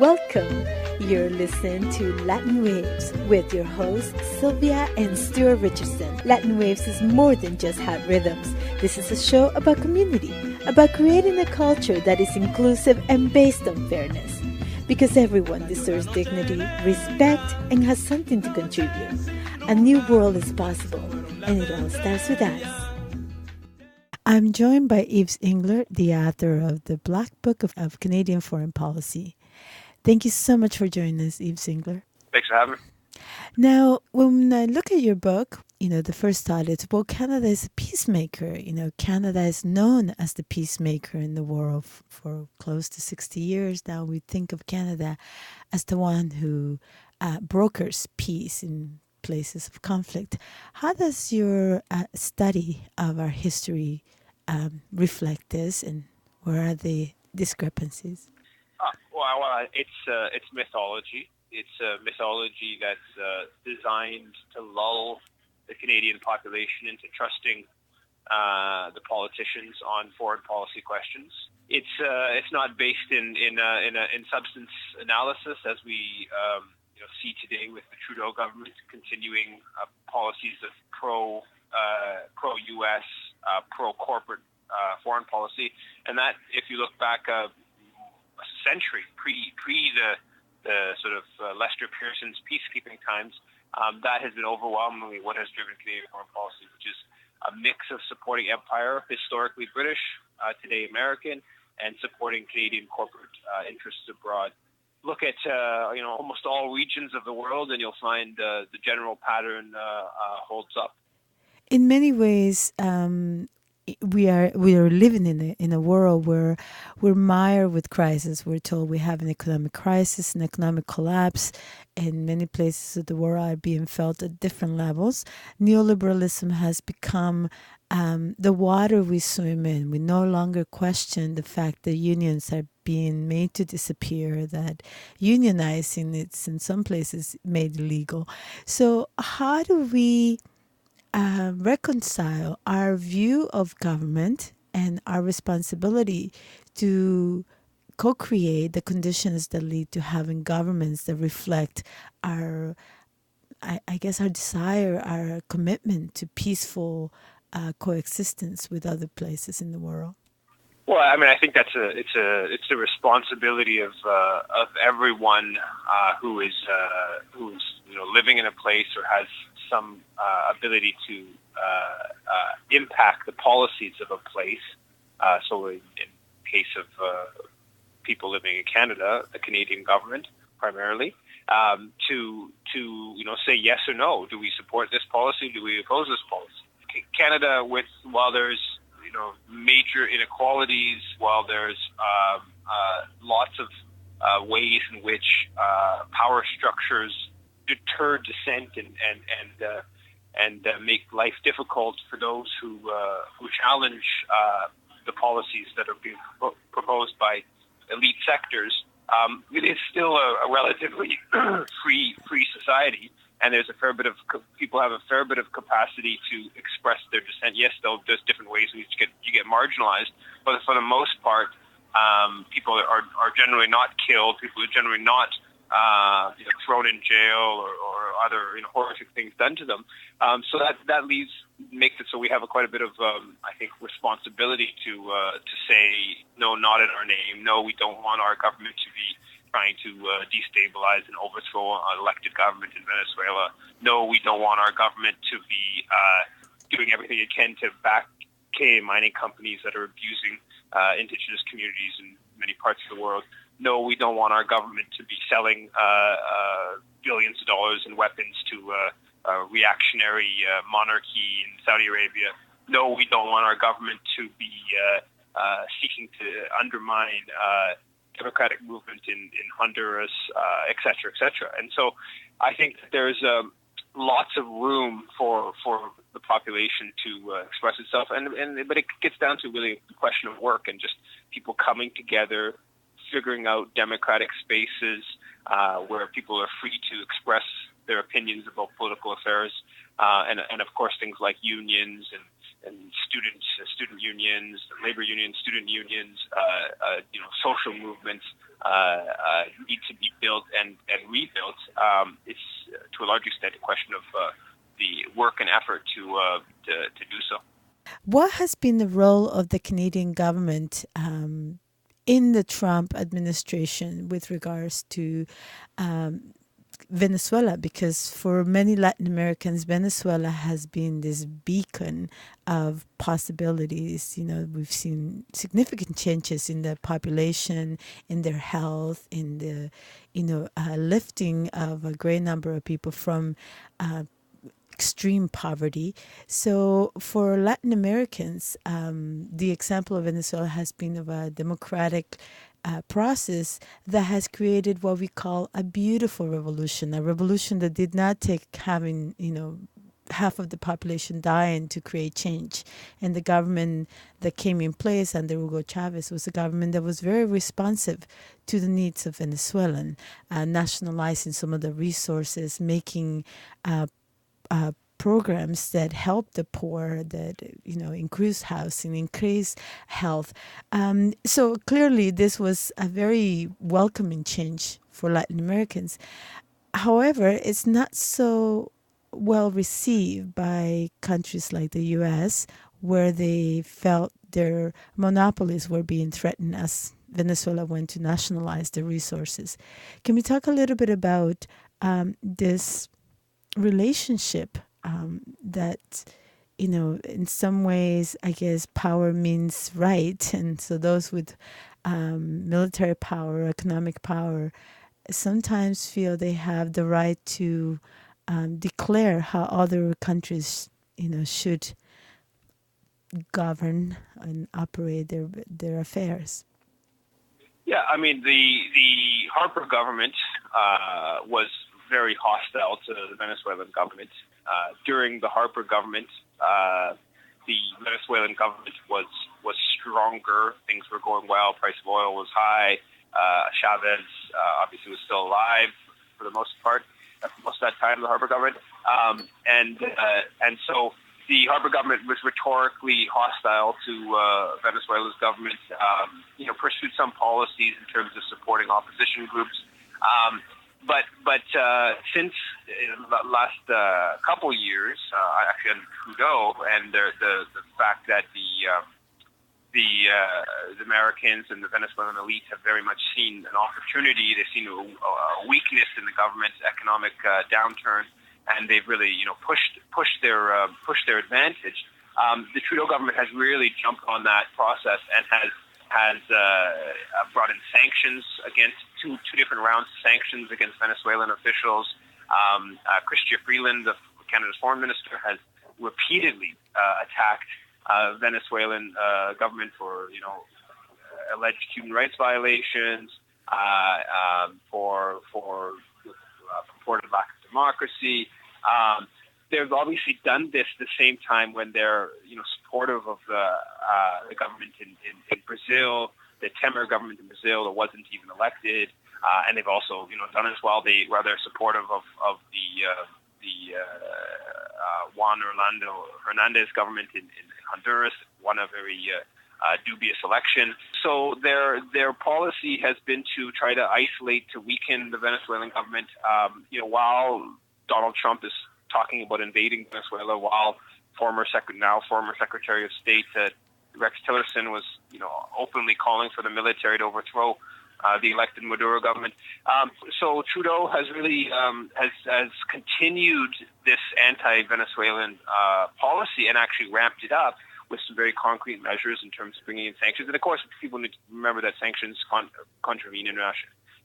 Welcome. You're listening to Latin Waves with your hosts, Sylvia and Stuart Richardson. Latin Waves is more than just hot rhythms. This is a show about community, about creating a culture that is inclusive and based on fairness. Because everyone deserves dignity, respect, and has something to contribute. A new world is possible, and it all starts with us. I'm joined by Yves Engler, the author of the Black Book of Canadian Foreign Policy. Thank you so much for joining us, Yves Engler. Thanks for having me. Now, when I look at your book, the first thought is, well, Canada is a peacemaker. Canada is known as the peacemaker in the world for close to 60 years now. We think of Canada as the one who brokers peace in places of conflict. How does your study of our history reflect this, and where are the discrepancies? Well, it's mythology. It's a mythology that's designed to lull the Canadian population into trusting the politicians on foreign policy questions. It's not based in substance analysis, as we see today with the Trudeau government continuing policies of pro-US, pro-corporate foreign policy, and that, if you look back a century pre the sort of Lester Pearson's peacekeeping times, that has been overwhelmingly what has driven Canadian foreign policy, which is a mix of supporting empire, historically British, today American, and supporting Canadian corporate interests abroad. Look at almost all regions of the world, and you'll find the general pattern holds up. In many ways, we are living in a world where we're mired with crisis. We're told we have an economic crisis, an economic collapse, and many places of the world are being felt at different levels. Neoliberalism has become the water we swim in. We no longer question the fact that unions are being made to disappear, that unionizing it's in some places made illegal. So how do we reconcile our view of government and our responsibility to co-create the conditions that lead to having governments that reflect our desire, our commitment to peaceful coexistence with other places in the world? Well, I mean, I think it's a responsibility of everyone who's living in a place or has some ability to impact the policies of a place. So in case of people living in Canada, the Canadian government primarily, to say yes or no. Do we support this policy? Do we oppose this policy? Canada, while there's major inequalities, while there's lots of ways in which power structures deter dissent and make life difficult for those who challenge the policies that are being proposed by elite sectors, it is still a relatively free society. And there's people have a fair bit of capacity to express their dissent. Yes, there's different ways in which you get marginalized, but for the most part, people are generally not killed. People are generally not thrown in jail or other horrific things done to them. So that makes it so we have quite a bit of I think responsibility to say no, not in our name. No, we don't want our government to be trying to destabilize and overthrow an elected government in Venezuela. No, we don't want our government to be doing everything it can to back Canadian mining companies that are abusing indigenous communities in many parts of the world. No, we don't want our government to be selling billions of dollars in weapons to a reactionary monarchy in Saudi Arabia. No, we don't want our government to be seeking to undermine democratic movement in Honduras, et cetera, et cetera. And so I think that there's lots of room for the population to express itself. But it gets down to really the question of work and just people coming together, figuring out democratic spaces where people are free to express their opinions about political affairs. And of course, things like unions and student unions, labor unions, student unions, social movements. need to be built and rebuilt. It's to a large extent a question of the work and effort to do so. What has been the role of the Canadian government in the Trump administration with regards to Venezuela? Because for many Latin Americans, Venezuela has been this beacon of possibilities. You know, we've seen significant changes in the population, in their health, in the, lifting of a great number of people from extreme poverty. So for Latin Americans, the example of Venezuela has been of a democratic process that has created what we call a beautiful revolution, a revolution that did not take having, half of the population dying to create change. And the government that came in place under Hugo Chavez was a government that was very responsive to the needs of Venezuelan, nationalizing some of the resources, making programs that help the poor, that increase housing, increase health. So clearly, this was a very welcoming change for Latin Americans. However, it's not so well received by countries like the U.S., where they felt their monopolies were being threatened as Venezuela went to nationalize the resources. Can we talk a little bit about this relationship that, in some ways, I guess power means right. And so those with military power, economic power, sometimes feel they have the right to declare how other countries, should govern and operate their affairs. Yeah, I mean, the Harper government was very hostile to the Venezuelan government. During the Harper government, the Venezuelan government was stronger. Things were going well. Price of oil was high. Chavez obviously was still alive for the most part, most of that time, the Harper government. And so the Harper government was rhetorically hostile to Venezuela's government, pursued some policies in terms of supporting opposition groups. But since the last couple years, actually under Trudeau, and the fact that the Americans and the Venezuelan elite have very much seen an opportunity, they've seen a weakness in the government's economic downturn, and they've really pushed their advantage. The Trudeau government has really jumped on that process and has brought in sanctions against two different rounds of sanctions against Venezuelan officials. Chrystia Freeland, Canada's foreign minister, has repeatedly attacked Venezuelan government for alleged human rights violations, for purported lack of democracy. They've obviously done this at the same time when they're supportive of the government in Brazil, the Temer government in Brazil that wasn't even elected, and they've also done as well. They're supportive of the Juan Orlando Hernandez government in Honduras, won a very dubious election. So their policy has been to try to isolate, to weaken the Venezuelan government, while Donald Trump is talking about invading Venezuela, while former Secretary of State Rex Tillerson was openly calling for the military to overthrow the elected Maduro government. So Trudeau has really has continued this anti-Venezuelan policy and actually ramped it up with some very concrete measures in terms of bringing in sanctions. And of course, people need to remember that sanctions contravene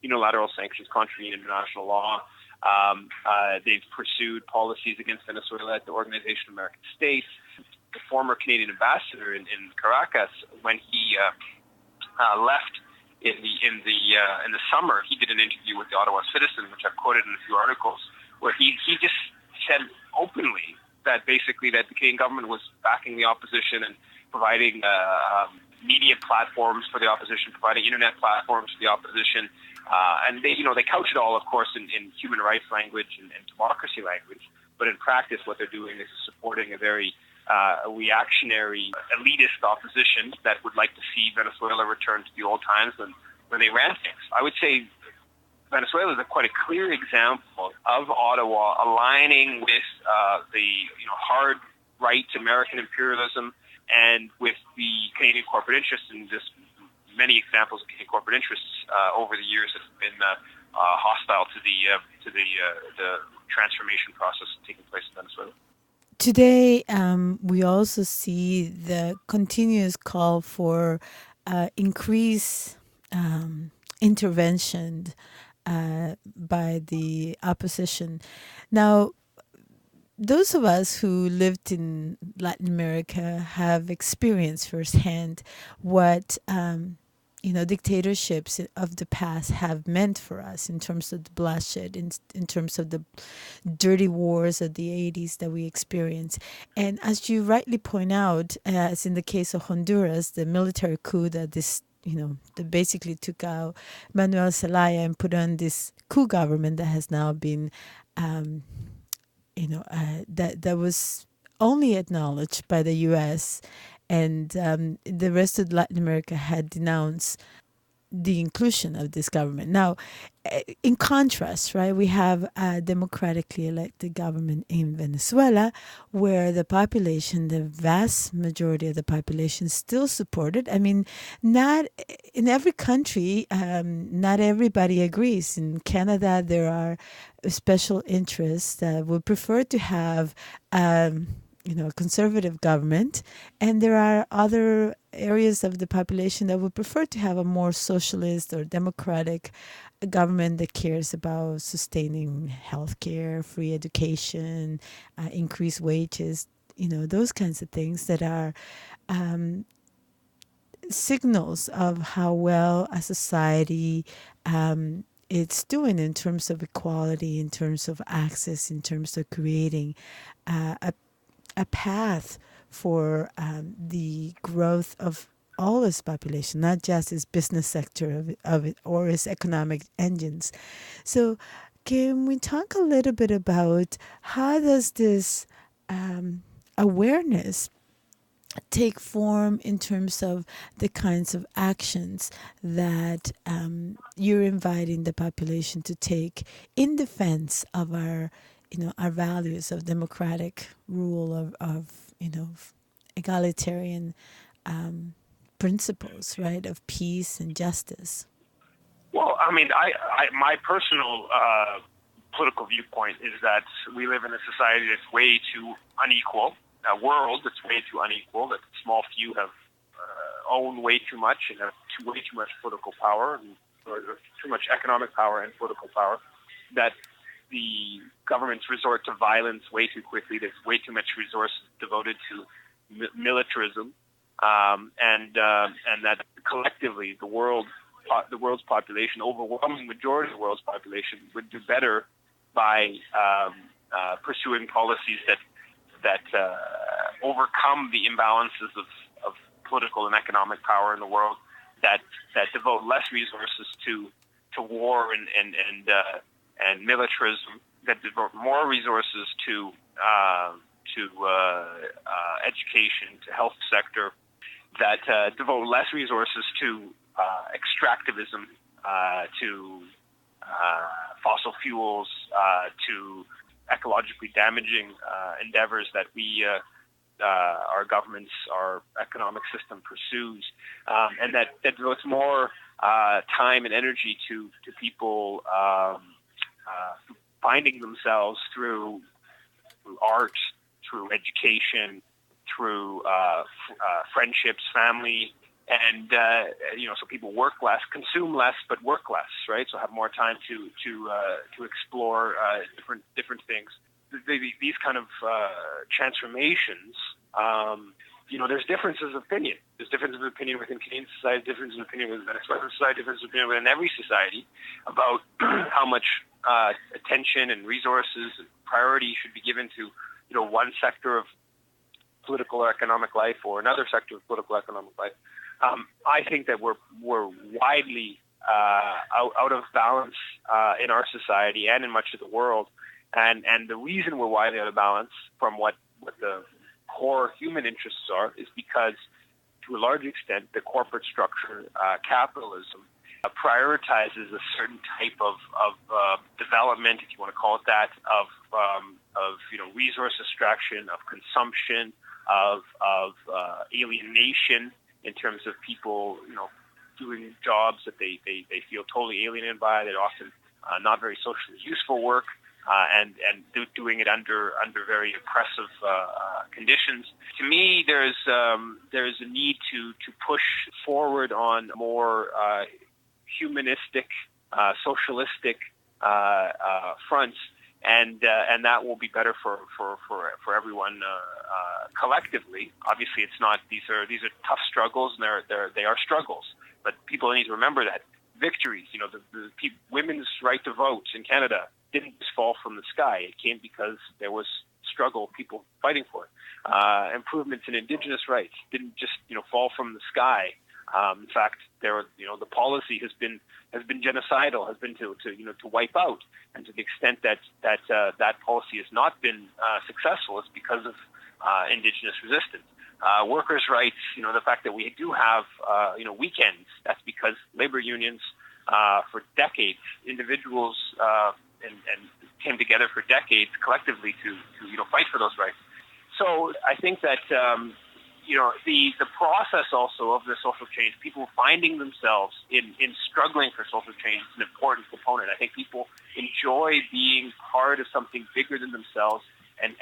unilateral sanctions contravene international law. They've pursued policies against Venezuela at the Organization of American States. The former Canadian ambassador in Caracas, when he left in the summer, he did an interview with the Ottawa Citizen, which I've quoted in a few articles, where he just said openly that basically that the Canadian government was backing the opposition and providing media platforms for the opposition, providing internet platforms for the opposition. And they couch it all, of course, in human rights language and democracy language. But in practice, what they're doing is supporting a very reactionary, elitist opposition that would like to see Venezuela return to the old times when ran things. I would say Venezuela is quite a clear example of Ottawa aligning with the hard right American imperialism and with the Canadian corporate interests, and just many examples of Canadian corporate interests over the years that have been hostile to the transformation process taking place in Venezuela. Today, we also see the continuous call for increased intervention by the opposition. Now, those of us who lived in Latin America have experienced firsthand what dictatorships of the past have meant for us in terms of the bloodshed, in terms of the dirty wars of the 80s that we experienced. And as you rightly point out, as in the case of Honduras, the military coup that that basically took out Manuel Zelaya and put on this coup government that has now been, that was only acknowledged by the U.S. and the rest of Latin America had denounced the inclusion of this government. Now, in contrast, right, we have a democratically elected government in Venezuela where the population, the vast majority of the population still supported. I mean, not in every country, not everybody agrees. In Canada, there are special interests that would prefer to have a conservative government, and there are other areas of the population that would prefer to have a more socialist or democratic government that cares about sustaining healthcare, free education, increased wages, those kinds of things that are signals of how well a society it's doing in terms of equality, in terms of access, in terms of creating a path for the growth of all its population, not just its business sector of it or its economic engines. So can we talk a little bit about how does this awareness take form in terms of the kinds of actions that you're inviting the population to take in defense of our values of democratic rule, of egalitarian principles, right, of peace and justice? Well, I mean, my personal political viewpoint is that we live in a society that's way too unequal, a world that's way too unequal, that the small few have own way too much and have way too much political power, or too much economic power and political power, that the governments resort to violence way too quickly. There's way too much resources devoted to militarism, and that collectively the world's population, overwhelming majority of the world's population, would do better by pursuing policies that overcome the imbalances of political and economic power in the world, that devote less resources to war and militarism, that devote more resources to education, to health sector, that devote less resources to extractivism, to fossil fuels, to ecologically damaging endeavors that our governments, our economic system pursues, and that devotes more time and energy to people finding themselves through art, through education, through friendships, family, and so people work less, consume less, but work less, right? So have more time to explore different things. These kind of transformations. There's differences of opinion. There's differences of opinion within Canadian society, differences of opinion within Venezuelan society, differences of opinion within every society about how much attention and resources and priority should be given to, one sector of political or economic life or another sector of political or economic life. I think that we're widely out of balance in our society and in much of the world, and the reason we're widely out of balance from what the core human interests are is because, to a large extent, the corporate structure, capitalism, prioritizes a certain type of development, if you want to call it that, of resource extraction, of consumption, of alienation in terms of people, doing jobs that they feel totally alienated by. They're often not very socially useful work, and doing it under very oppressive conditions. To me, there's a need to push forward on more humanistic, socialistic fronts, and that will be better for everyone collectively. Obviously, it's not; these are tough struggles, and they are struggles. But people need to remember that victories, the women's right to vote in Canada didn't just fall from the sky. It came because there was struggle, people fighting for it. Improvements in Indigenous rights didn't just fall from the sky. In fact, the policy has been genocidal, has been to wipe out, and to the extent that policy has not been successful, it's because of Indigenous resistance. Workers' rights, the fact that we do have weekends, that's because labor unions for decades, individuals and came together for decades collectively to fight for those rights. So I think that the process also of the social change, people finding themselves in struggling for social change is an important component. I think people enjoy being part of something bigger than themselves and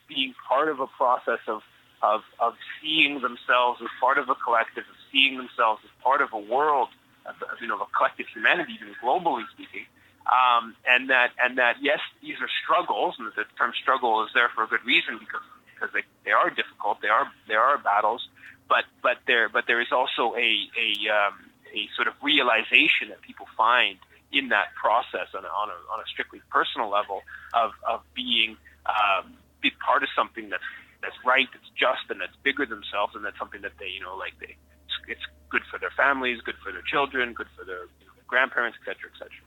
being part of a process of seeing themselves as part of a collective, of seeing themselves as part of a world, of a collective humanity, even globally speaking. And that yes, these are struggles, and the term struggle is there for a good reason because they are difficult, there are battles, but there is also a sort of realization that people find in that process on a strictly personal level of being part of something that's right, that's just, and that's bigger themselves, and that's something that it's good for their families, good for their children, good for their grandparents, et cetera, et cetera.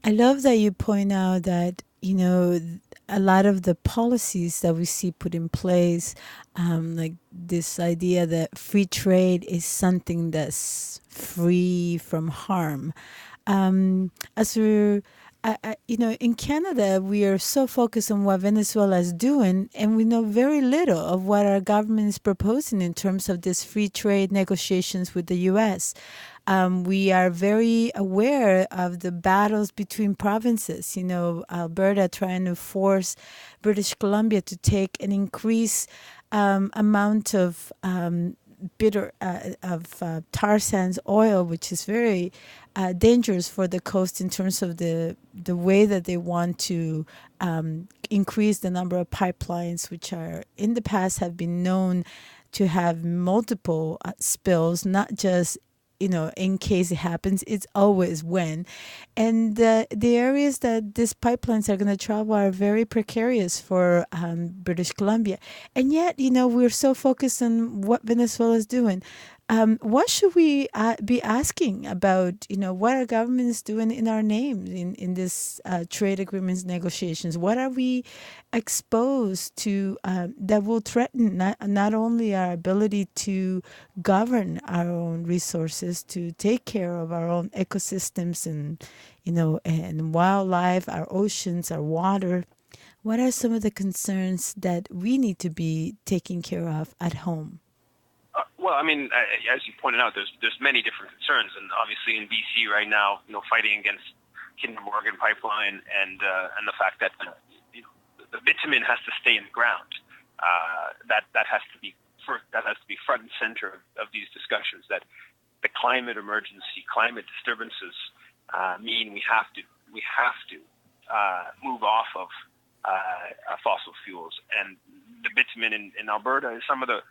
I love that you point out that, a lot of the policies that we see put in place, like this idea that free trade is something that's free from harm. As we're in Canada, we are so focused on what Venezuela is doing, and we know very little of what our government is proposing in terms of this free trade negotiations with the U.S. We are very aware of the battles between provinces. Alberta trying to force British Columbia to take an increased amount of tar sands oil, which is very dangerous for the coast in terms of the way that they want to increase the number of pipelines, which are in the past have been known to have multiple spills, not just in case it happens, it's always when. And the areas that these pipelines are going to travel are very precarious for British Columbia. And yet, we're so focused on what Venezuela is doing. What should we be asking about, what our government is doing in our name in this trade agreements negotiations? What are we exposed to that will threaten not only our ability to govern our own resources, to take care of our own ecosystems and wildlife, our oceans, our water? What are some of the concerns that we need to be taking care of at home? Well, I mean, as you pointed out, there's many different concerns, and obviously in BC right now, fighting against Kinder Morgan pipeline and the fact that the bitumen has to stay in the ground. That has to be front and center of these discussions. That the climate emergency, climate disturbances mean we have to move off of fossil fuels, and the bitumen in Alberta is some of the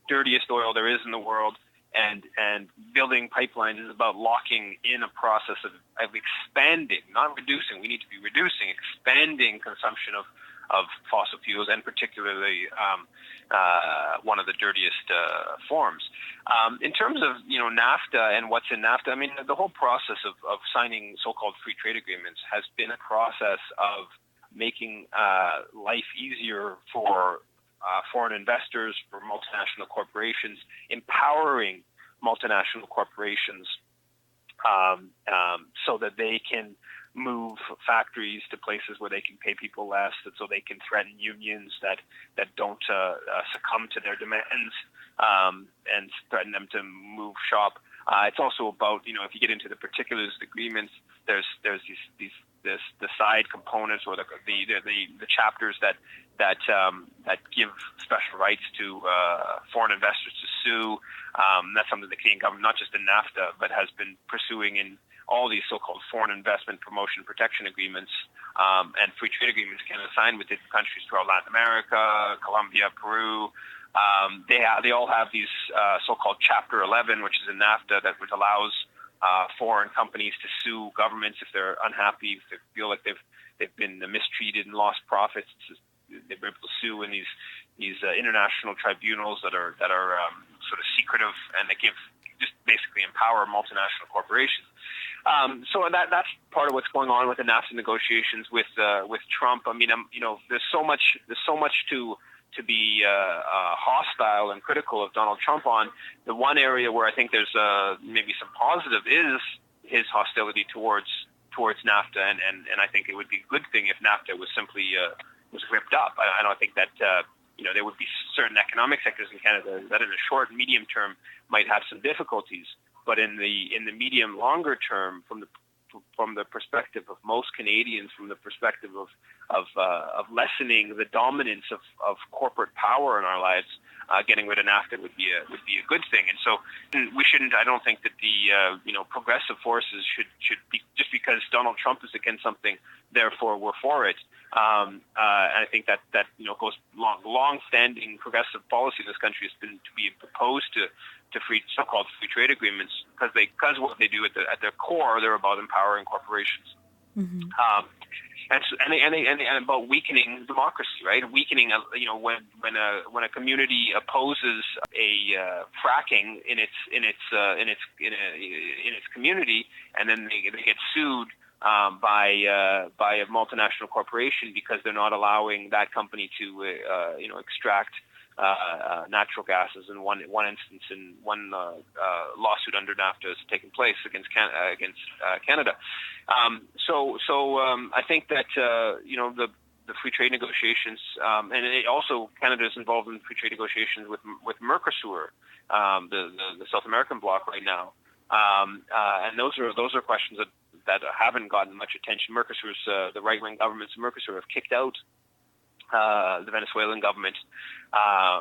dirtiest oil there is in the world, and building pipelines is about locking in a process of expanding, not reducing. We need to be reducing, expanding consumption of fossil fuels, and particularly one of the dirtiest forms. In terms of NAFTA and what's in NAFTA, I mean, the whole process of signing so-called free trade agreements has been a process of making life easier for foreign investors, for multinational corporations, empowering multinational corporations so that they can move factories to places where they can pay people less, and so they can threaten unions that don't succumb to their demands, and threaten them to move shop. It's also about, if you get into the particulars of the agreements, there's the side components, or the chapters that give special rights to foreign investors to sue. That's something the Canadian government, not just in Nafta, but has been pursuing in all these so-called foreign investment promotion protection agreements and free trade agreements Canada signed with different countries throughout Latin America, Colombia, Peru. They all have these so-called Chapter 11, which is in Nafta, which allows foreign companies to sue governments if they're unhappy, if they feel like they've been mistreated and lost profits. They're able to sue in these international tribunals that are sort of secretive, and they just basically empower multinational corporations. So that's part of what's going on with the NAFTA negotiations with Trump. I mean, there's so much to be hostile and critical of Donald Trump on. The one area where I think there's maybe some positive is his hostility towards NAFTA, and I think it would be a good thing if NAFTA was simply was ripped up. I don't think that there would be certain economic sectors in Canada that in the short and medium term might have some difficulties, but in the medium longer term, from the perspective of most Canadians, from the perspective of lessening the dominance of corporate power in our lives, getting rid of NAFTA would be a good thing. And so we shouldn't. I don't think that the progressive forces should be, just because Donald Trump is against something, therefore we're for it. And I think that goes long-standing progressive policy in this country has been to be opposed to so-called free trade agreements, because what they do at their core, they're about empowering corporations. Mm-hmm. And about weakening democracy, right? Weakening, when a community opposes a fracking in its community, and then they get sued by a multinational corporation because they're not allowing that company to extract natural gases. In one instance, in one lawsuit under NAFTA has taken place against Canada. I think that the free trade negotiations, and it also Canada is involved in free trade negotiations with Mercosur, the South American bloc right now, and those are questions that haven't gotten much attention. Mercosur's the right-wing governments of Mercosur have kicked out the Venezuelan government,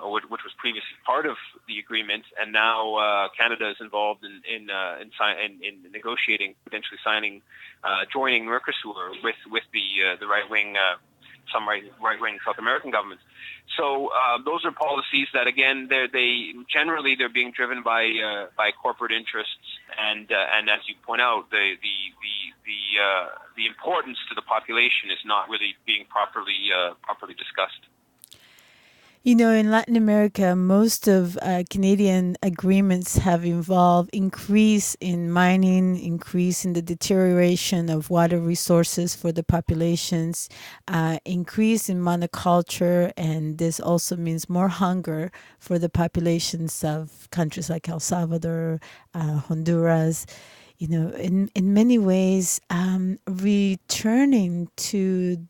which was previously part of the agreement, and now Canada is involved in negotiating, potentially signing, joining Mercosur with the right-wing, some right-wing South American governments. So those are policies that, again, they're being driven by corporate interests, and as you point out, the importance to the population is not really being properly discussed. In Latin America, most of Canadian agreements have involved increase in mining, increase in the deterioration of water resources for the populations, increase in monoculture, and this also means more hunger for the populations of countries like El Salvador, Honduras. In many ways, returning to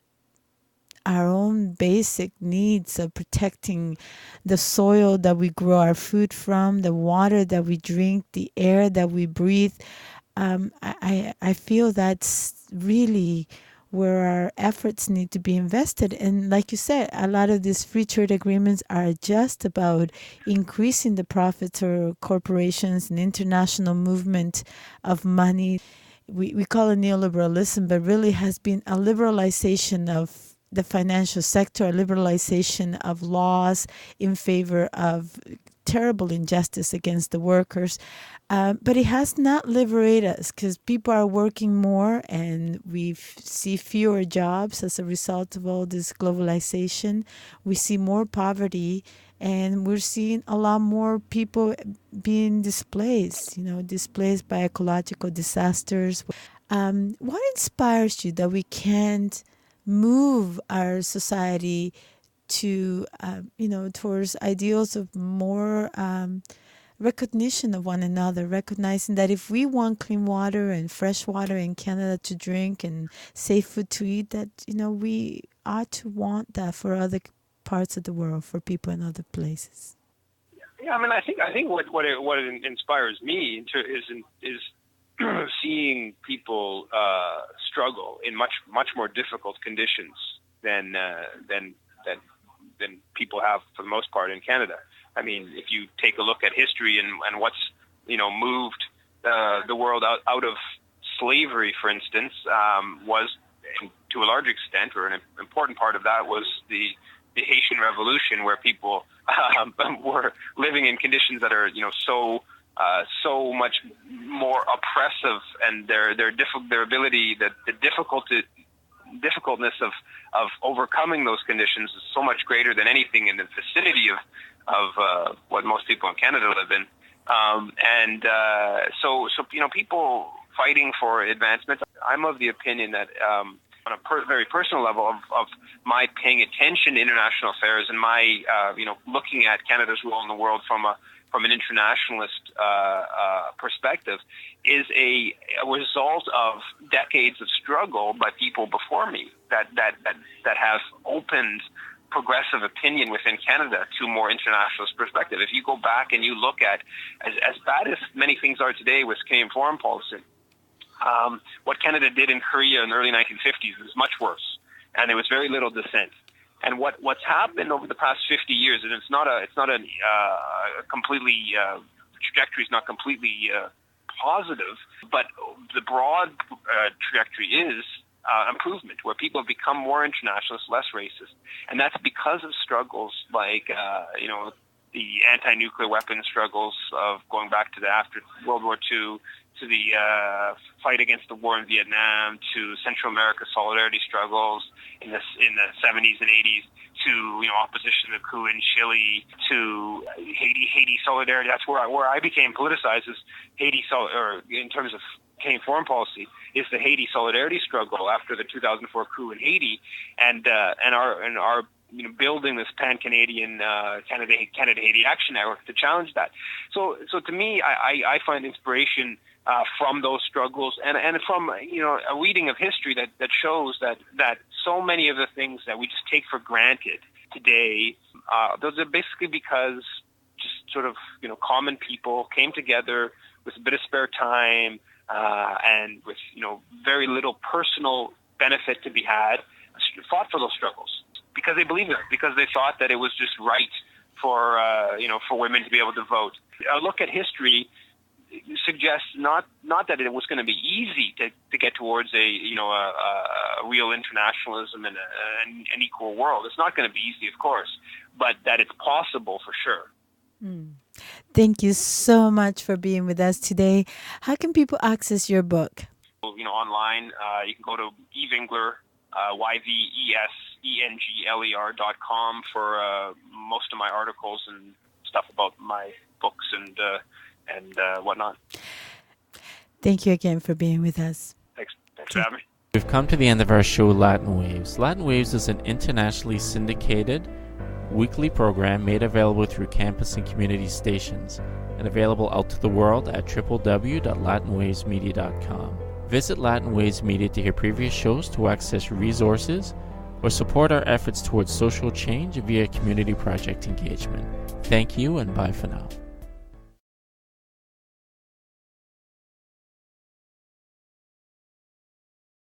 our own basic needs of protecting the soil that we grow our food from, the water that we drink, the air that we breathe. I feel that's really where our efforts need to be invested. And like you said, a lot of these free trade agreements are just about increasing the profits of corporations and international movement of money. We call it neoliberalism, but really has been a liberalization of the financial sector, a liberalization of laws in favor of terrible injustice against the workers. But it has not liberated us, because people are working more and we see fewer jobs as a result of all this globalization. We see more poverty, and we're seeing a lot more people being displaced by ecological disasters. What inspires you that we can't move our society to, towards ideals of more recognition of one another, recognizing that if we want clean water and fresh water in Canada to drink and safe food to eat, that, we ought to want that for other parts of the world, for people in other places. Yeah, I think what it inspires me is seeing people struggle in much more difficult conditions than people have for the most part in Canada. If you take a look at history and what's moved the world out of slavery, for instance, was to a large extent, or an important part of that, was the Haitian Revolution, where people were living in conditions that are so much more oppressive, and their ability, the difficultness of overcoming those conditions is so much greater than anything in the vicinity of what most people in Canada live in. So people fighting for advancement. I'm of the opinion that on a very personal level of my paying attention to international affairs and my looking at Canada's role in the world from an internationalist perspective, is a result of decades of struggle by people before me that have opened progressive opinion within Canada to a more internationalist perspective. If you go back and you look at, as bad as many things are today with Canadian foreign policy, what Canada did in Korea in the early 1950s was much worse, and there was very little dissent. And what's happened over the past 50 years, and it's not a completely trajectory is not completely positive, but the broad trajectory is improvement, where people have become more internationalist, less racist, and that's because of struggles like the anti-nuclear weapons struggles of going back to after World War II, to the fight against the war in Vietnam, to Central America solidarity struggles in the 70s and 80s, to opposition to the coup in Chile, to Haiti solidarity. That's where I became politicized, is Haiti or in terms of Canadian foreign policy, is the Haiti solidarity struggle after the 2004 coup in Haiti, and our building this pan-Canadian Canada-Haiti Action Network to challenge that. So to me, I find inspiration from those struggles and from a reading of history that shows that so many of the things that we just take for granted today, those are basically because just sort of common people came together with a bit of spare time and with very little personal benefit to be had, fought for those struggles because they believed it, because they thought that it was just right for women to be able to vote. A look at history suggests not that it was going to be easy to get towards a real internationalism and an equal world. It's not going to be easy, of course, but that it's possible for sure. Thank you so much for being with us today. How can people access your book? Online, you can go to Yves Engler, YVESENGLER.com for most of my articles and stuff about my books and whatnot. Thank you again for being with us. Thanks for having me. We've come to the end of our show, Latin Waves. Latin Waves is an internationally syndicated weekly program made available through campus and community stations and available out to the world at www.latinwavesmedia.com. Visit Latin Waves Media to hear previous shows, to access resources, or support our efforts towards social change via community project engagement. Thank you and bye for now.